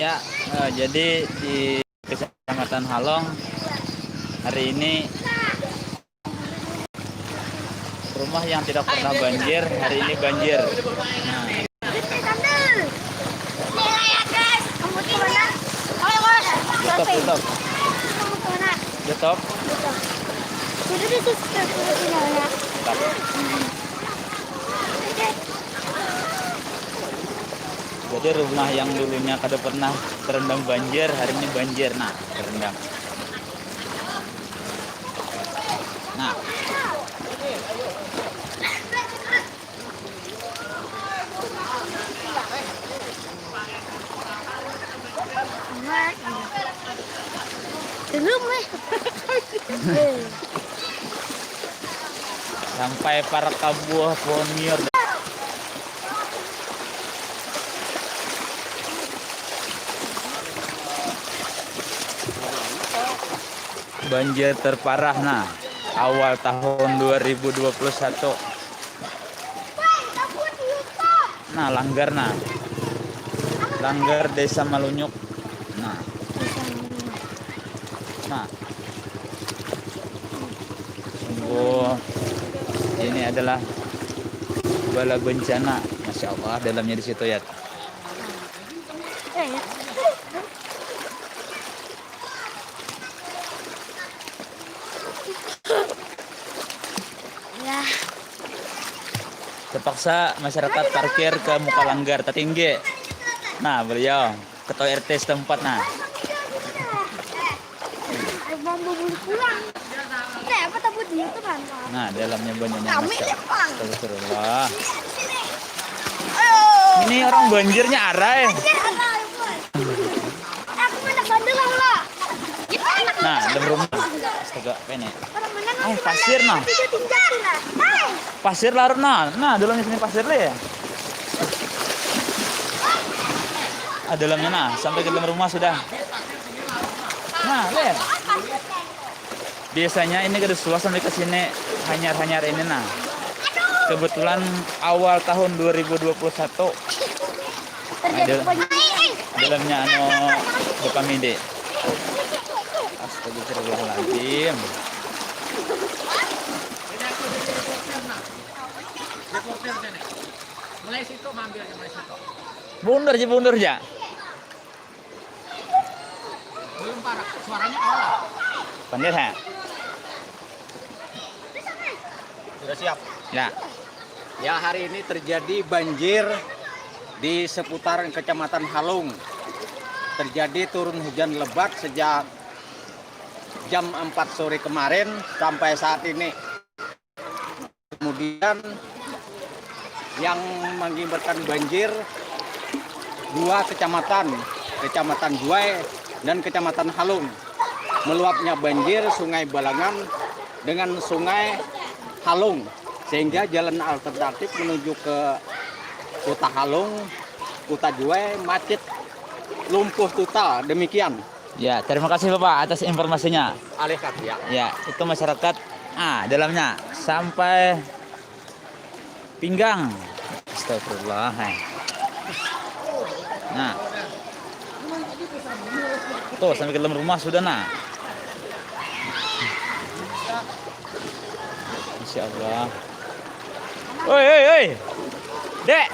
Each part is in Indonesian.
Ya, jadi di Kecamatan Halong hari ini rumah yang tidak pernah banjir hari ini banjir. Nah, Stop. Stop. Jadi rumah yang dulunya kada pernah terendam banjir hari ini banjir. Nah, terendam. Nah, sampai para kabuah pohon miur. Banjir terparah nah awal tahun 2021. Nah, langgar Desa Malunyuk. Nah, sungguh ini adalah bala bencana, masya Allah dalamnya di situ ya. Terpaksa masyarakat parkir ke muka langgar tertinggi. Nah, beliau ketua RT setempat. Nah, dalamnya banyaknya masyarakat. Astagfirullah. Ini orang banjirnya arai. Nah, dalam rumah. Astaga, ini. Pasir nah. Pasir larut nah. Nah, dalamnya sini pasir le. Dalamnya nah, sampai ke dalam rumah sudah. Nah, le. Biasanya ini kada suas sampai ke sini hanyar-hanyar ini nah. Kebetulan awal tahun 2021. Dalamnya Bapamide. Astagfirullahaladzim. Mulai situ ambil mulai situ. Bundur aja. Belum parah, suaranya awal. Pandai ha? Sudah siap. Ya. Ya, hari ini terjadi banjir di seputaran Kecamatan Halong. Terjadi turun hujan lebat sejak jam 4 sore kemarin sampai saat ini. Kemudian yang mengakibatkan banjir dua kecamatan, Kecamatan Juai dan Kecamatan Halong. Meluapnya banjir Sungai Balangan dengan Sungai Halong, sehingga jalan alternatif menuju ke Kota Halong, Kota Juai macet, lumpuh total. Demikian. Ya, terima kasih Bapak atas informasinya. Alih kaki ya. Ya, itu masyarakat dalamnya sampai pinggang. Astagfirullah. Nah, tuh sampai ke dalam rumah sudah nah. Insya Allah. Oi. Dek.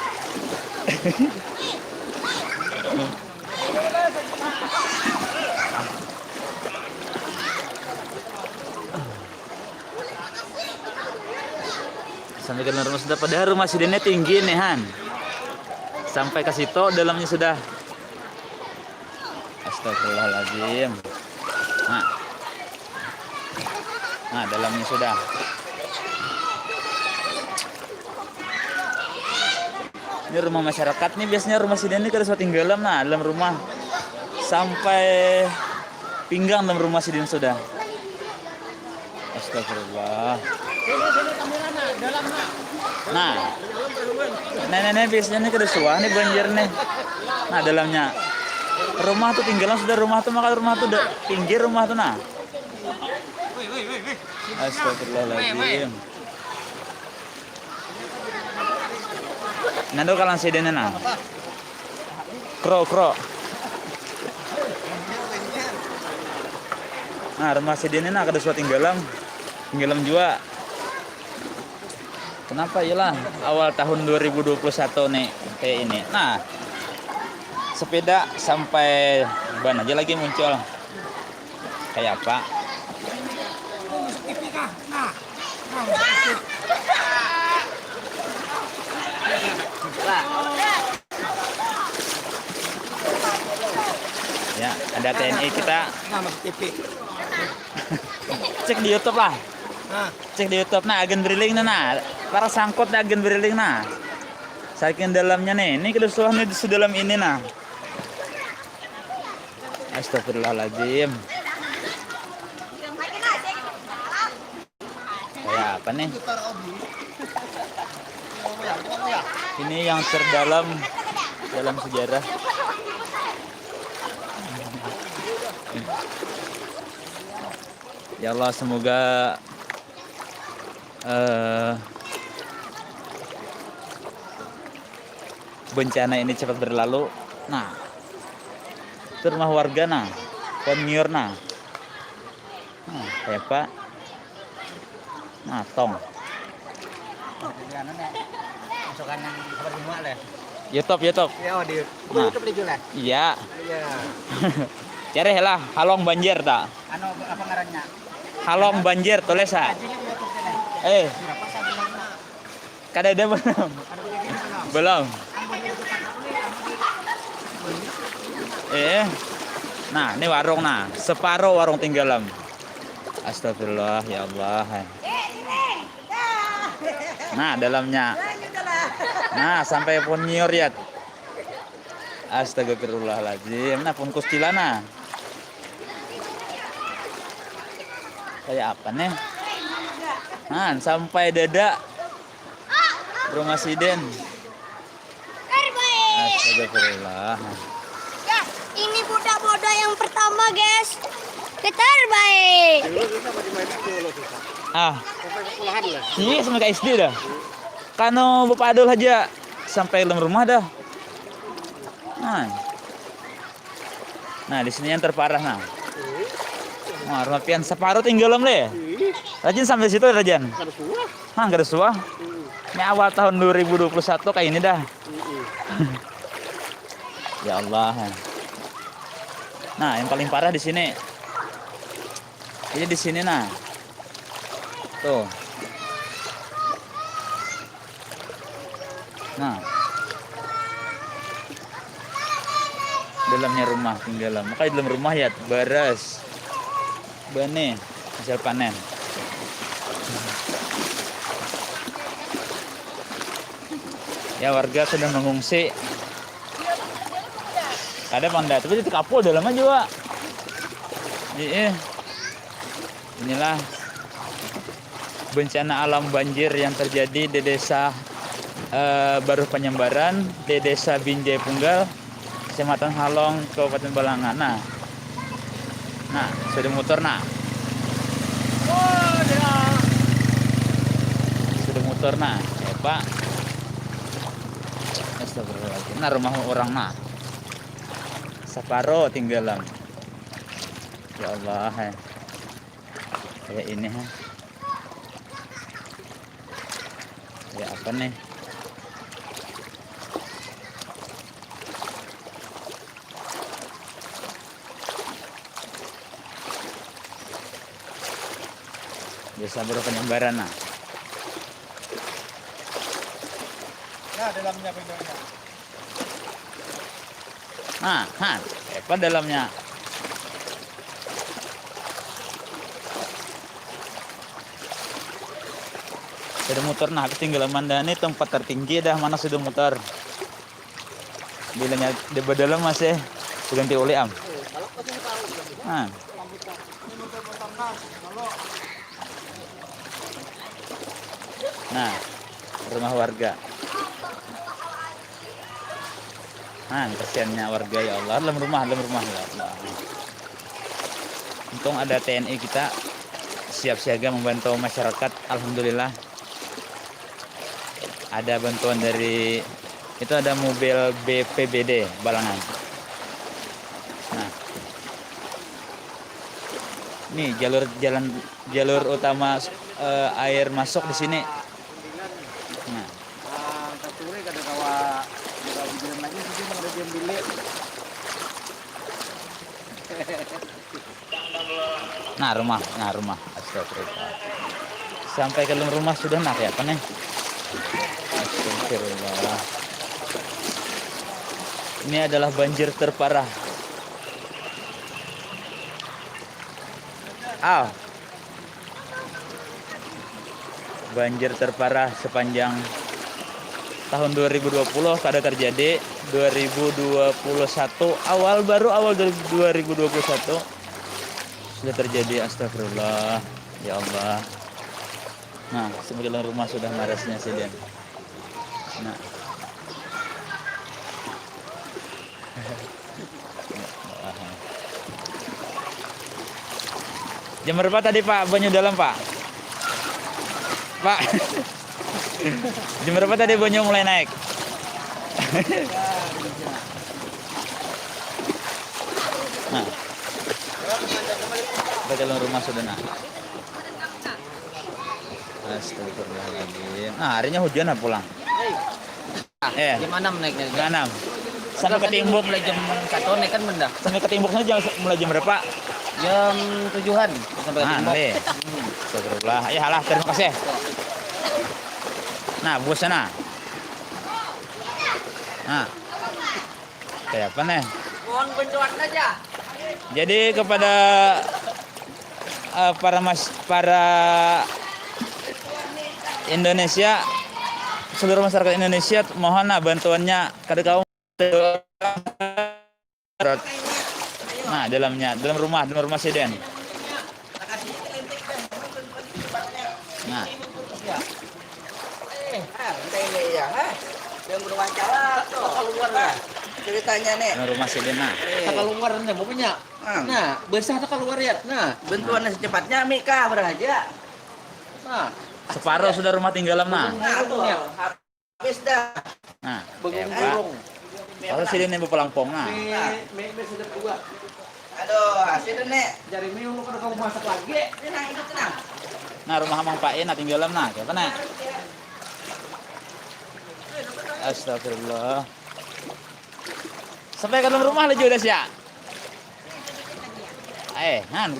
Sampai ke dalam rumah sudah, padahal rumah sidinnya tinggi nih Han. Sampai ke situ dalamnya sudah. Astagfirullahaladzim. Nah, dalamnya sudah. Ini rumah masyarakat nih, biasanya rumah sidin ini kada suka tinggalan. Nah, dalam rumah sampai pinggang dalam rumah sidin sudah. Astagfirullah. Nah, nenek biasanya ini kada suka nih banjir nih. Nah, dalamnya rumah tuh tinggalan sudah, rumah tuh maka rumah tuh pinggir rumah tuh nah. Astagfirullahaladzim. Nando kalang sidin na. Kro. Nah, rumah si Dini nah kada suat tinggalan juga. Kenapa iyalah awal tahun 2021 nih kayak ini. Nah, sepeda sampai ban aja lagi muncul. Kayak apa? Ya, ada TNI kita. Cek di YouTube lah. Cek di YouTube nah agen briling nah. Para sangkut na agen briling nah. Saking dalamnya nih. Ini kedusuhan di dalam ini nah. Astagfirullahaladzim. Kayak apa nih? Ini yang terdalam dalam sejarah. Ya Allah, semoga bencana ini cepat berlalu. Nah, itu rumah warga nah, konmiur nah. Kayak apa? Nah, tong. YouTube. Ya, di Nah. YouTube dijual. Iya. Iya. Cari lah, halong banjir tak? Anu apa ngarannya? Halong banjir tulis ah. Kada ada belum? Belum. Nah, ini warung nah, separuh warung tinggalan. Astagfirullah, ya Allah. Nah, dalamnya. Nah, sampai pun nyiur ya. Astagfirullahaladzim. Nah, pun kustilana. Kayak apa nih? Nah, sampai dada rumah Siden. Astagfirullah. Ya, ini budak bodoh yang pertama, guys. Terbaik. Iya sama kayak SD dah. Kano Bapak Adul aja sampai dalam rumah dah. Nah, di sini yang terparah nah. Wah, rumah pian separuh tinggalan deh. Rajin sampai situ Rajan. Nggak ada suah. Ini awal tahun 2021 kayak ini dah. Ya Allah. Nah, yang paling parah di sini. Ini di sini nah. Tuh. Nah. Dalamnya rumah tinggalan. Makanya dalam rumah ya baras. Bane hasil panen. Ya warga sudah mengungsi. Ada panda tapi itu kapul dalamnya juga. Iya. Inilah bencana alam banjir yang terjadi di desa Baru Penyembaran, di desa Binjai Punggal, Kecamatan Halong, Kabupaten Balangan. Nah, sudah muter nah. Sudah muter nah, ya Pak. Astagfirullahaladzim. Nah, rumah orang nah. Separuh tinggalan. Ya Allah. Kayak ini kayak apa nih? Desa Baru Penyembaran nah. Nah, dalamnya bagaimana? Nah, apa dalamnya? Sudah muter nah, tinggal Mandani tempat tertinggi dah mana sudah muter. Bilangnya di dalam masih diganti oleh am. Nah, rumah warga. Kasihannya warga ya Allah, dalam rumah ya Allah. Untung ada TNI kita siap siaga membantu masyarakat. Alhamdulillah. Ada bantuan dari itu, ada mobil BPBD Balangan. Nah, Nih jalur utama air masuk di sini. Nah, Sore kada kawa bilang lagi sih ada jam bilik. nah rumah. Astagfirullah. Sampai ke dalam rumah sudah nak ya, apa nih? Astagfirullah. Ini adalah banjir terparah. Banjir terparah sepanjang tahun 2020 kada terjadi. 2021 awal 2021 sudah terjadi. Astagfirullah, ya Allah. Nah, sebagian rumah sudah marasnya sih Den. Nah, jam berapa tadi Pak banyu dalam Pak? Pak, jam berapa tadi banyu mulai naik? Nah, bagian rumah sudah naik. Astagfirullahaladzim. Nah, harinya hujan pulang. Jam 6 naiknya. Jam 6. Sampai ke Timbuk mulai jam 1 naik kan benda. Sampai ke Timbuknya mulai jam berapa? Jam 7-an sampai ke Timbuk. Astagfirullah. Ya halah, terima kasih. Nah, bos sana. Nah. Kayak apa nih? Mohon bantuan aja. Jadi kepada para Indonesia, seluruh masyarakat Indonesia, mohon bantuannya kada kaum. Nah, dalam rumah seden. Nah, Yang berwawancara keluar lah. Ceritanya nih. dalam rumah seden. Nah, Keluar nih mau punya. Nah, besar keluar ya. Nah, bentuannya secepatnya Mika beraja. Nah, separuh sudah rumah tinggalan nah. Habis dah. Nah, Burung-burung. kalau seden yang berpelangpong nah. Me sudah dua. Aduh, hasil nek. Jari mie lu kada kamu masak lagi. Tenang, itu tenang. Nah, rumah Mang Pak nah tinggalan nah. Kayak mana? Astagfirullah. Sampai ke dalam rumah aja udah siap.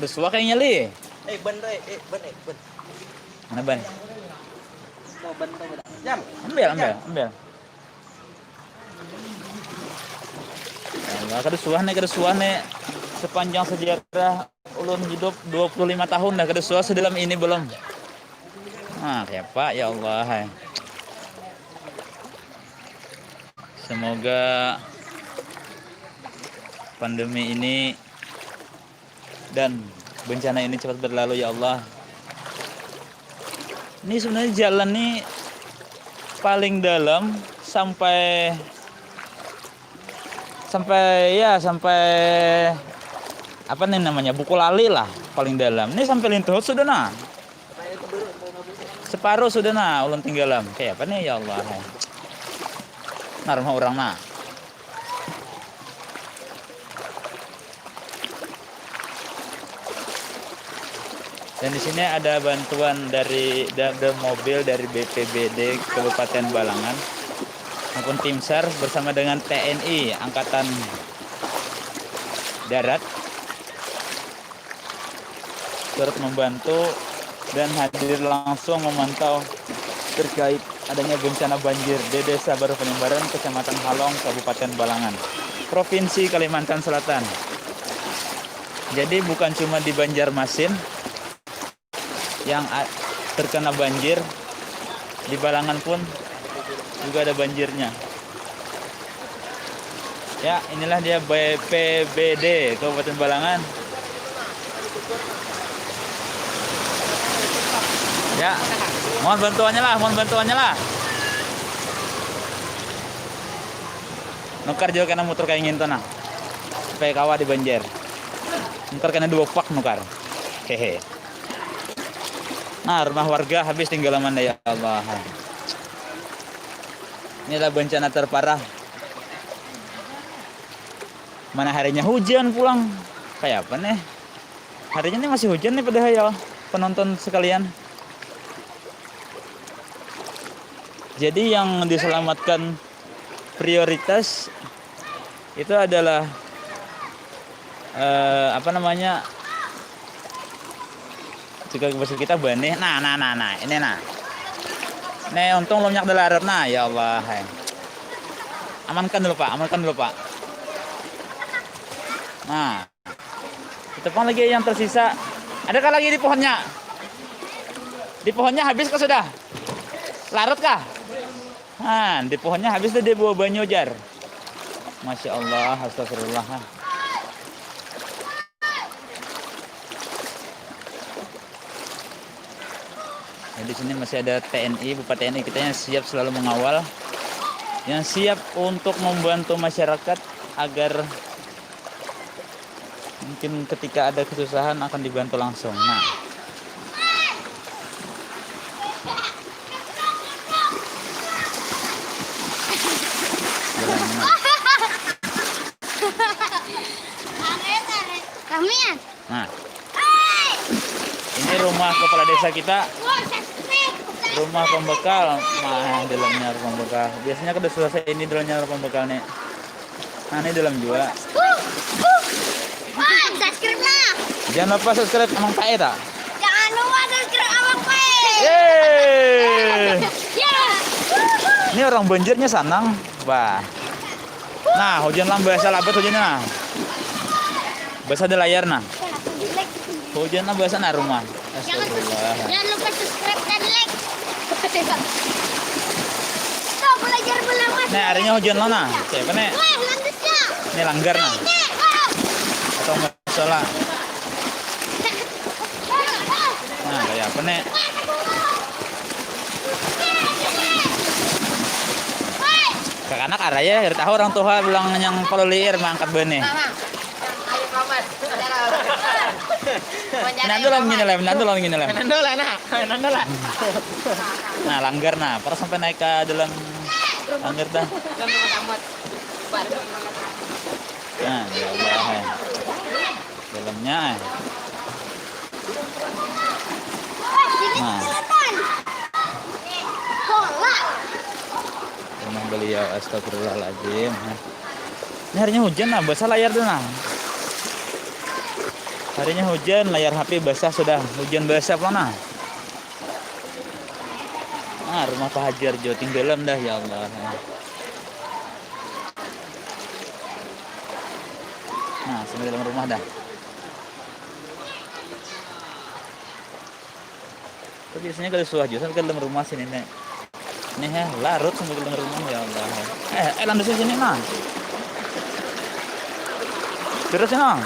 Udah suah kayaknya li. Ben. Mana ban? Mau ben jam. Ambil. Allah, kada suah nih. Sepanjang sejarah ulun hidup 25 tahun dah kada suah sedalam ini belum. Nah, kayak Pak ya Allah. Semoga pandemi ini dan bencana ini cepat berlalu ya Allah. Ini sebenarnya jalan nih paling dalam sampai apa nih namanya Bukulali lah paling dalam. Ini sampai Lintuhut sudah nah. Separuh sudah nah ulun tinggalan. Kayak apa nih ya Allah. Nah, rumah orang nah. Dan di sini ada bantuan dari mobil dari BPBD Kabupaten Balangan maupun tim SAR bersama dengan TNI Angkatan Darat turut membantu dan hadir langsung memantau terkait adanya bencana banjir di Desa Baru Penimbaran, Kecamatan Halong, Kabupaten Balangan, Provinsi Kalimantan Selatan. Jadi bukan cuma di Banjarmasin yang terkena banjir, di Balangan pun juga ada banjirnya. Ya, inilah dia BPBD Kabupaten Balangan. Ya, mohon bantuannya lah. Nukar juga kena muter kayak ngin nah. Supaya kawa di banjir. Nukar kena 2 pak nukar. Hehe. Nah, rumah warga habis tinggal mana ya Allah. Inilah bencana terparah. Mana harinya hujan pulang. Kayak apa nih? Harinya ini masih hujan nih padahal ya penonton sekalian. Jadi yang diselamatkan prioritas itu adalah apa namanya? Juga bahasa kita benih. Nah, ini nah. Nih untung lo nyak dalarap nah, ya Allah. Hai. Amankan dulu Pak. Nah, itu pun lagi yang tersisa. Adakah lagi di pohonnya? Di pohonnya habis kah sudah? Larut kah? Nah, di pohonnya habis tuh dia bawa banyu jar. Masya Allah, astagfirullah. Nah, di sini masih ada TNI, Bupati TNI kita yang siap selalu mengawal, yang siap untuk membantu masyarakat agar mungkin ketika ada kesusahan akan dibantu langsung. Nah, nah, ini rumah kepala desa kita, rumah pembekal. Nah, dalamnya rumah pembekal. Biasanya kalau selesai ini dalamnya rumah pembekal nih. Nah, ini dalam juga. Subscribe lah. Jangan lupa subscribe Amang Pae tak? Jangan lupa subscribe Amang Pae. Yeay. Ya. Ini orang banjirnya sanang. Wah. Nah, hujan lah basah labet hujannya nah. Basah di layar nah. Hujan lah basah nah rumah. Astagfirullah. Jangan lupa subscribe dan like. Tuh belajar melawan. Nih, harinya hujan lah nah. Siapa nih? Wah, landesnya. Ini langgar nah. Atau masalah. Nah, kayak apa nih? Kakak-anak araya dari tahu orang tua bilang yang kalau liir mangkat benih. Nandulan gini lem. Nah, langgar nah, para sampai naik ke dalam langgar dah. Nah, ya Allah. Dalamnya. Nah, rumah beliau, astagfirullahaladzim. Ini harinya hujan nah, basah layar tuh nah. Harinya hujan, layar HP basah sudah, hujan basah mana? Nah, rumah Pak Haji Arjo tinggalan dah ya Allah. Nah, sampai dalam rumah dah. Tapi biasanya kalau suah jual sampai dalam rumah sini nih. Nih ya, larut sampai dalam rumah ya Allah. Landas sini nah. Terus nah.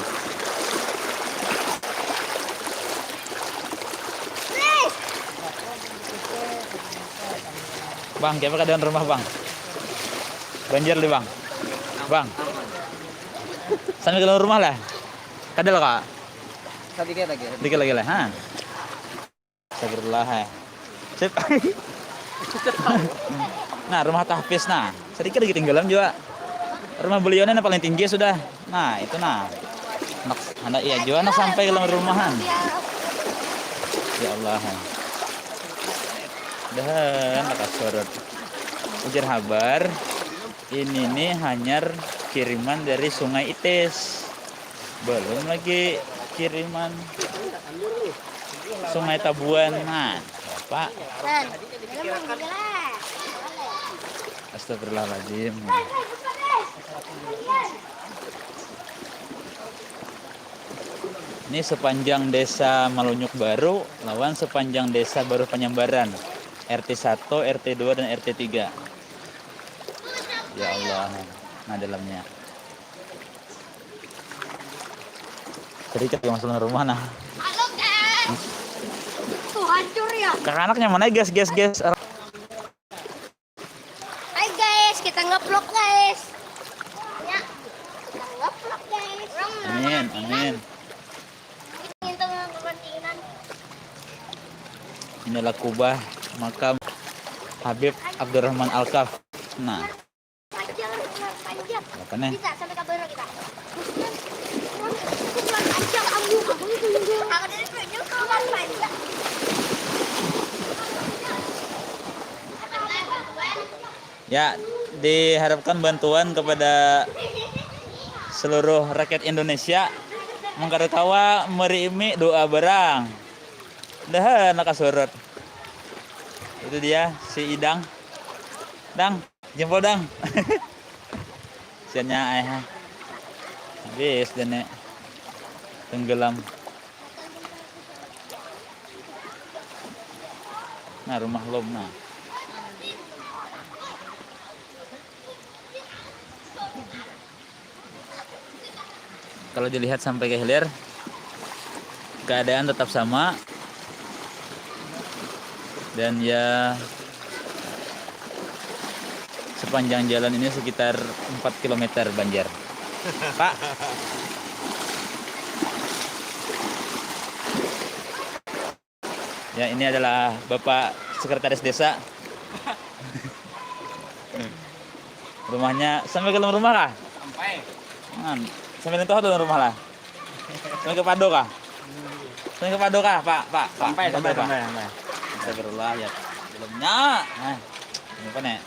Bang, kayak apa keadaan rumah bang? Banjir nih bang. Bang. Sampai ke dalam rumah lah. Kadal kak? Dikit lagi lah. Ha? Astagfirullah. Sip. Nah, rumah tahfiz nah. Sedikit lagi tinggalan juga. Rumah beliau ini paling tinggi sudah. Nah, itu nah. Anak iya juga nah sampai ke dalam rumahan. Ya Allah. Dan atas sorot ujar kabar ini nih hanya kiriman dari Sungai Ites, belum lagi kiriman Sungai Tabuan. Nah, Pak, astagfirullahaladzim. Ini sepanjang desa Malunyuk Baru lawan sepanjang desa Baru Penyambaran, RT 1, RT 2, dan RT 3. Ya Allah. Nah, dalamnya. Sedikit yang masuk rumah nah. Halo guys. Tuh hancur ya. Kakak-anaknya mana guys? Hai guys, kita ngeplok guys. Ya. Kita ngeplok guys. Amin. Inilah kubah makam Habib Abdurrahman Al-Kaf. Nah, Panjang. apa nih? Bisa sampai ke Baru kita. Panjang. Ako din tunjuk kawan baca. Ya, diharapkan bantuan kepada seluruh rakyat Indonesia mengkarutawa merimi doa berang. Dah nak surut. Itu dia si Idang. Dang, jempol dang. Siannya ayah. Habis dan tenggelam. Nah, rumah lom nah. Kalau dilihat sampai ke hilir, keadaan tetap sama. Dan ya sepanjang jalan ini sekitar 4 km banjir. Pak. Ya, ini adalah Bapak Sekretaris Desa. Rumahnya sampai ke dalam rumah kah? Sampai. Sampai nentoh dalam rumah lah. Sampai ke Pado kah? Sampai ke Pado kah, Pak? Pak. Sampai. Astagfirullah ya. Belumnya. Nah. Ini apa nih?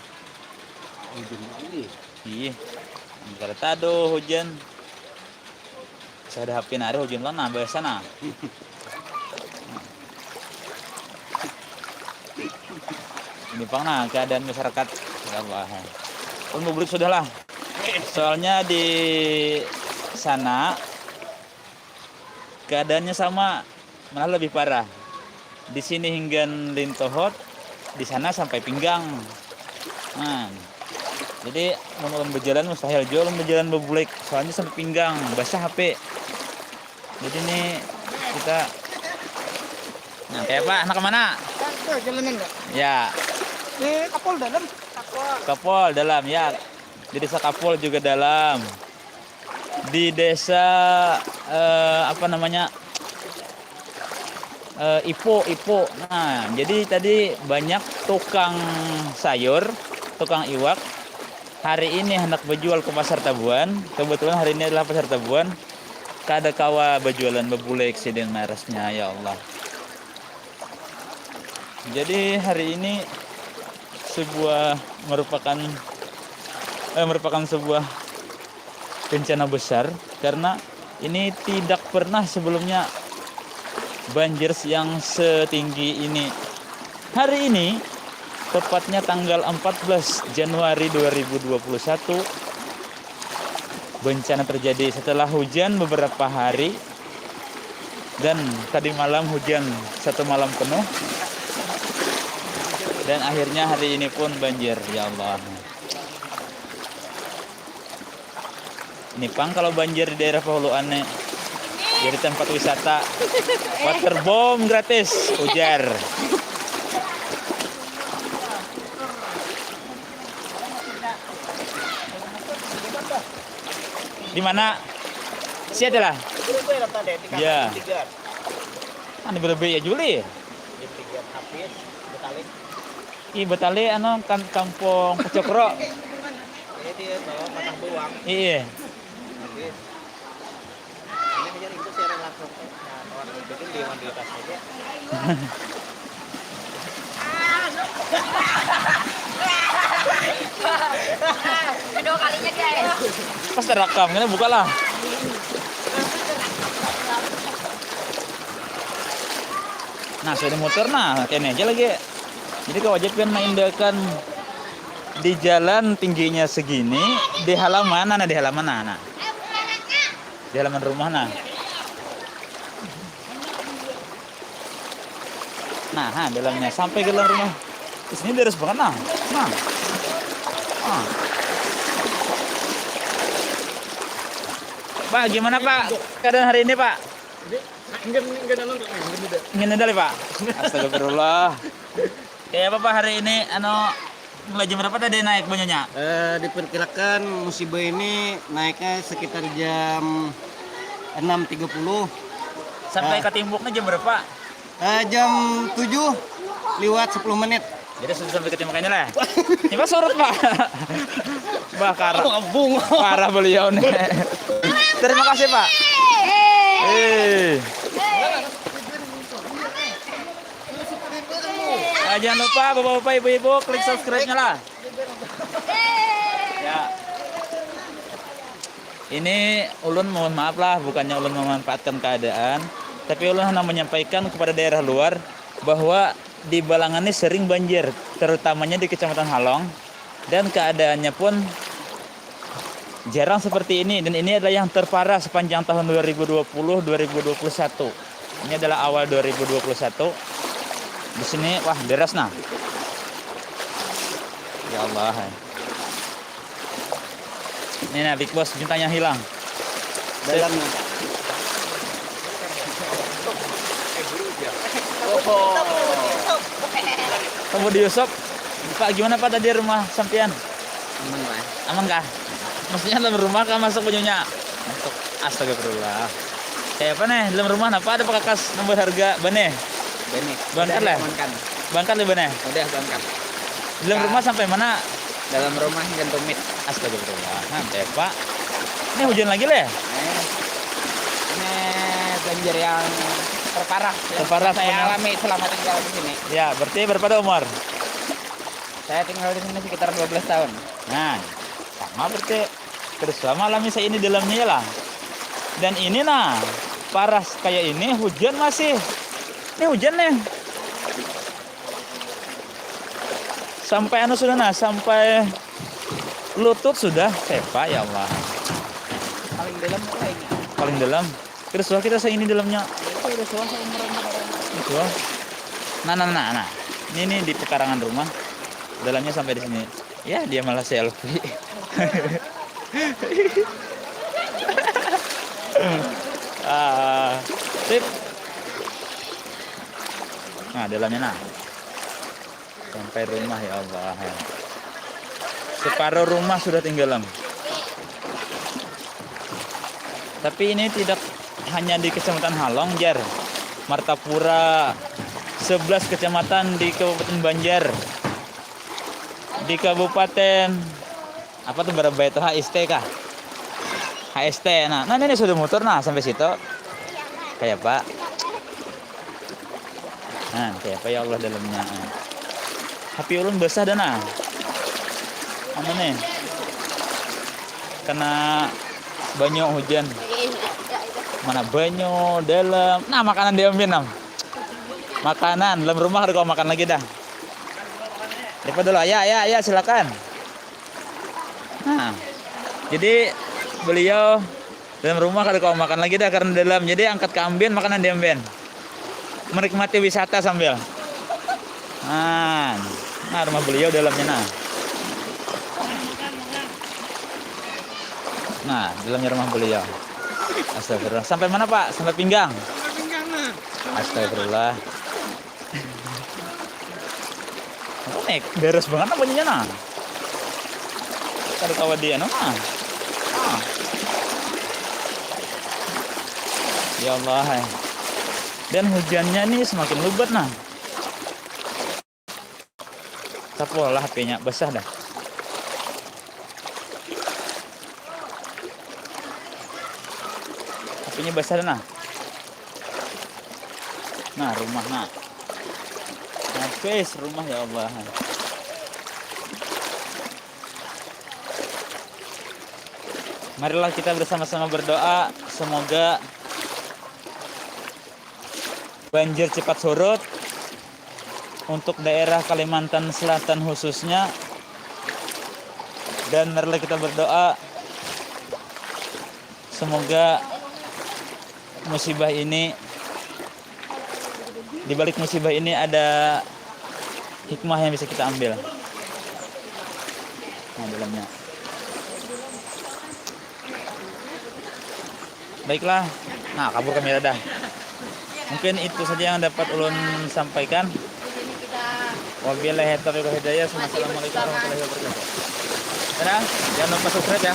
Iya. Kalau tado hujan. Saya ada HP nari hujan lah nah biasa nah. Ini pang nah keadaan masyarakat. Ya Allah. Publik sudahlah. Soalnya di sana keadaannya sama, malah lebih parah. Di sini hingga lintohot, di sana sampai pinggang. Nah, jadi mau berjalan mustahil jual berjalan bebulek, soalnya sampai pinggang, basah HP. Jadi ini kita, nah kayak Pak, anak kemana? Jalanan enggak? Ya, Kapol dalam. Kapol dalam ya. Di desa Kapol juga dalam. Di desa apa namanya? Ipo. Nah, jadi tadi banyak tukang sayur, tukang iwak. Hari ini hendak berjual ke pasar Tabuan. Kebetulan hari ini adalah pasar Tabuan. Kada kawa berjualan bebulek sideng narasnya, ya Allah. Jadi hari ini merupakan sebuah bencana besar karena ini tidak pernah sebelumnya banjir yang setinggi ini. Hari ini tepatnya tanggal 14 Januari 2021 bencana terjadi setelah hujan beberapa hari dan tadi malam hujan satu malam penuh dan akhirnya hari ini pun banjir, ya Allah. Ini pang kalau banjir di daerah Pahuluan nih jadi tempat wisata waterbomb gratis ujar. Di mana? Siapa lah? Ya. Anu berlebih ya Juli. Iya Betali anu kan kampung Pecokro. Iya. Kedua kalinya guys. Pas terekam, ini buka lah. Nah, sudah motor nah, kayaknya aja lagi. Jadi kewajiban mengindahkan di jalan tingginya segini di halaman nah. Di halaman rumah nah. Nah, dalamnya sampai ke dalam rumah. Di sini deres banget nah. Pak, gimana Pak keadaan hari ini Pak? Ingin nendali Pak. Astagfirullah. Kayak apa Pak hari ini? Mulai jam berapa tadi naik banyaknya? Diperkirakan musibah ini naiknya sekitar jam 6.30. Sampai ke timbuknya jam berapa? Jam 7 lewat 10 menit. Jadi sudah sampai ke timbukannya lah. Ini Pak surut Pak. Parah beliau nih. Terima kasih Pak. Eh. Jangan lupa bapak-bapak, ibu-ibu klik subscribe-nya lah. Ya. Ini ulun mohon maaf lah, bukannya ulun memanfaatkan keadaan, tapi ulun hanya menyampaikan kepada daerah luar bahwa di Balangan ini sering banjir, terutamanya di Kecamatan Halong, dan keadaannya pun jarang seperti ini, dan ini adalah yang terparah sepanjang tahun 2020-2021. Ini adalah awal 2021. Di sini wah deras nah. Ya Allah. Ini nah Big Boss bintangnya hilang. Dalamnya. Kamu di Yusuf. Pak gimana Pak tadi rumah sampean? Aman lah. Aman kah? Maksudnya dalam rumah kah masuk punyanya? Masuk. Astagfirullah. Kayak apa nih? Dalam rumah apa ada pekakas nomor harga bane? Benih. Bangkat lah. Bangkat lah bane. Udah bangkat. Dalam rumah sampai mana? Dalam rumah gantung mit. Astagfirullah. Nanti Pak. Ini hujan lagi lah ya? Ini banjir yang terparah. Terparah saya sepanjang- alami selama tinggal di sini. Ya, berarti berapa umur? Saya tinggal di sini sekitar 12 tahun. Nah, sama berarti terus lama alami saya ini dalamnya ya lah. Dan ini nah, parah kayak ini hujan masih. Ini hujan nih. Sampai anu sudah nah, sampai lutut sudah. Sepa ya Allah. Paling dalam mulai ini. Paling dalam. Terus kita saya ini dalamnya. Itu udah suasa umuran orang. Itu. Nah. Ini di pekarangan rumah. Dalamnya sampai di sini. Ya, dia malah selfie. Sip. Nah, dalamnya nah. Sampai rumah ya Allah. Separuh rumah sudah tenggelam. Tapi ini tidak hanya di Kecamatan Halong, Jar. Martapura, 11 kecamatan di Kabupaten Banjar. Di Kabupaten apa tuh berapa itu HST kah? HST. Nah ini sudah motor nah sampai situ. Kayak Pak. Nah, kayak apa ya Allah dalamnya. HP ulun basah dah nah. Anu nih. Kena banyak hujan. Mana banyak dalam. Nah, makanan diambil nam. Makanan dalam rumah ada kau makan lagi dah. Lipat dulu. Ya, silakan. Nah, jadi beliau dalam rumah kada kau makan lagi dah karena dalam. Jadi angkat ke amben makanan diambil. Menikmati wisata sambil. Nah, rumah beliau dalamnya nah. Nah, dalamnya rumah beliau. Astagfirullah. Sampai mana Pak? Sampai pinggang. Astagfirullah. Nek, beres banget apa punya nah? Kada tahu dia nah. Ya Allah. Dan hujannya nih semakin lebat nah. Tapolah HP-nya basah dah. HP-nya basah dah nah. Nah, rumah nah. Habis rumah ya Allah. Marilah kita bersama-sama berdoa semoga banjir cepat surut untuk daerah Kalimantan Selatan khususnya, dan marilah kita berdoa semoga musibah ini, di balik musibah ini ada hikmah yang bisa kita ambil. Nah, dalamnya. Baiklah. Nah, kabur kamera dah. Mungkin itu saja yang dapat ulun sampaikan. Wabillahi taufiq wal hidayah. Assalamualaikum warahmatullahi wabarakatuh. Dadah, jangan lupa subscribe ya.